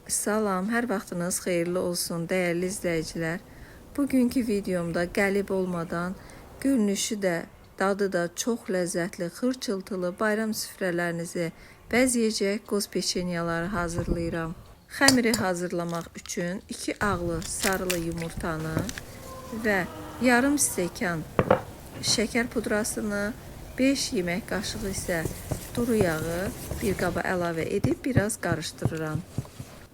Salam, hər vaxtınız xeyirli olsun, dəyərli izləyicilər. Bugünkü videomda qəlib olmadan, görünüşü də, dadı da çox ləzzətli, xırçıltılı bayram süfrələrinizi bəzəyəcək qoz peçenyaları hazırlayıram. Xəmiri hazırlamaq üçün 2 ağlı sarılı yumurtanı və yarım stəkan şəkər pudrasını, 5 yemək qaşığı isə duru yağı bir qaba əlavə edib biraz qarışdırıram.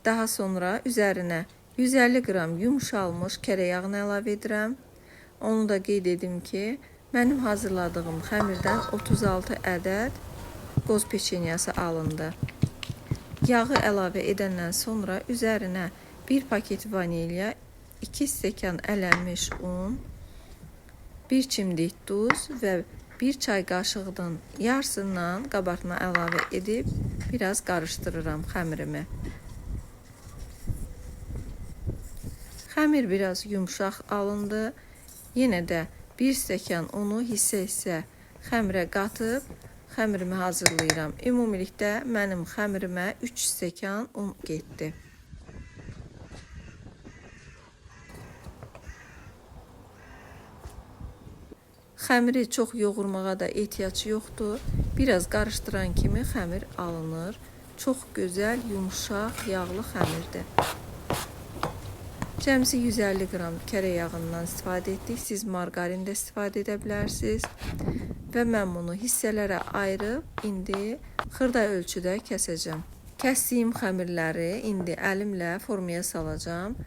Daha sonra üzərinə 150 qram yumuşalmış kərə yağını əlavə edirəm. Onu da qeyd edim ki, mənim hazırladığım xəmirdən 36 ədəd qoz peçenyası alındı. Yağı əlavə edəndən sonra üzərinə 1 paket vanilya, 2 stəkan ələnmiş un, 1 çimdik duz və 1 çay qaşığının yarısından qabartma əlavə edib biraz qarışdırıram xəmirimi. Xəmir biraz yumuşaq alındı. Yenə də 1 stəkan unu hissə-hissə xəmirə qatıb xəmirimi hazırlayıram. Ümumilikdə mənim xəmirimə 3 stəkan un getdi. Xəmiri çox yoğurmağa da ehtiyac yoxdur. Biraz qarışdıran kimi xəmir alınır. Çox gözəl, yumuşaq, yağlı xəmirdir. Cəmsi 150 qram kərə yağından istifadə etdik. Siz margarin də istifadə edə bilərsiniz. Və mən bunu hissələrə ayırıb indi xırda ölçüdə kəsəcəm. Kəsdiyim xəmirləri indi əlimlə formaya salacağım.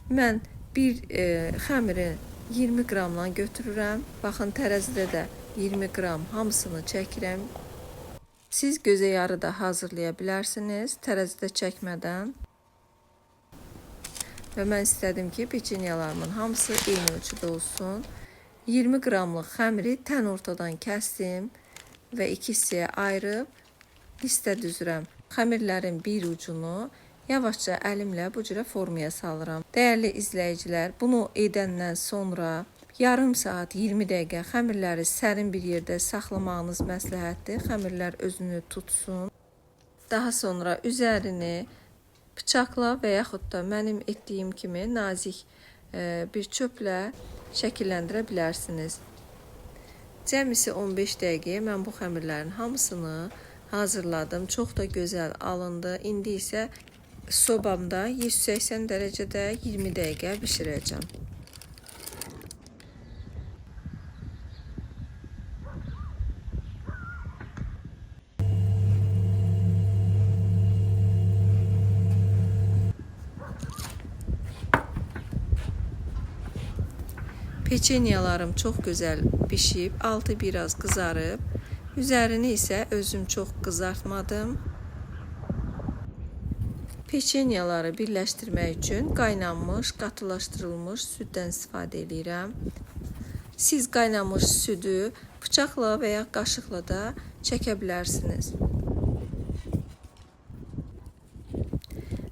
Mən bir xəmiri 20 qramla götürürəm. Baxın, tərəzidə də 20 qram hamısını çəkirəm. Siz gözə yarı da hazırlaya bilərsiniz tərəzidə çəkmədən. Və mən istədim ki, peçenyalarımın hamısı eyni ölçüdə olsun. 20 qramlıq xəmiri tən ortadan kəsdim və 2 hissəyə ayırıb listə düzürəm. Xəmirlərin bir ucunu yavaşca əlimlə bu cürə formaya salıram. Dəyərli izləyicilər, bunu edəndən sonra yarım saat, 20 dəqiqə xəmirləri sərin bir yerdə saxlamağınız məsləhətdir. Xəmirlər özünü tutsun. Daha sonra üzərini bıçaqla və yaxud da mənim etdiyim kimi nazik bir çöplə şəkilləndirə bilərsiniz. Cəmisi 15 dəqiqəyə mən bu xəmirlərin hamısını hazırladım. Çox da gözəl alındı. İndi isə sobamda 180 dərəcədə 20 dəqiqə bişirəcəm. Peçenyalarım çox gözəl bişib, altı biraz qızarıb. Üzərini isə özüm çox qızartmadım. Peçenyaları birləşdirmək üçün qaynanmış, qatılaşdırılmış süddən istifadə edirəm. Siz qaynamış südü bıçaqla və ya qaşıqla da çəkə bilərsiniz.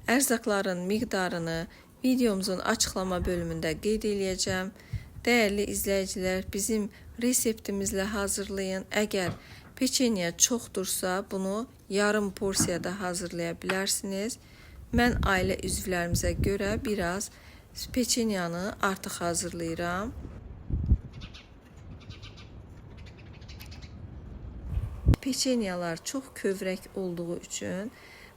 Ərzaqların miqdarını videomuzun açıqlama bölümündə qeyd edəcəm. Dəyərli izləyicilər, bizim reseptimizlə hazırlayın. Əgər peçenya çoxdursa, bunu yarım porsiyada hazırlaya bilərsiniz. Mən ailə üzvlərimizə görə biraz peçenyanı artıq hazırlayıram. Peçenyalar çox kövrək olduğu üçün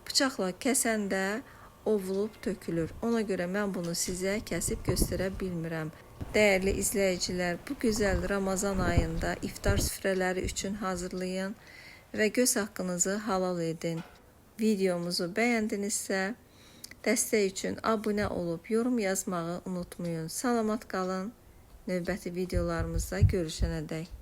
bıçaqla kəsəndə ovulub tökülür. Ona görə mən bunu sizə kəsib göstərə bilmirəm. Dəyərli izləyicilər, bu gözəl Ramazan ayında iftar süfrələri üçün hazırlayın və göz haqqınızı halal edin. Videomuzu bəyəndinizsə, dəstək üçün abunə olub yorum yazmağı unutmayın. Salamat qalın. Növbəti videolarımızda görüşənədək.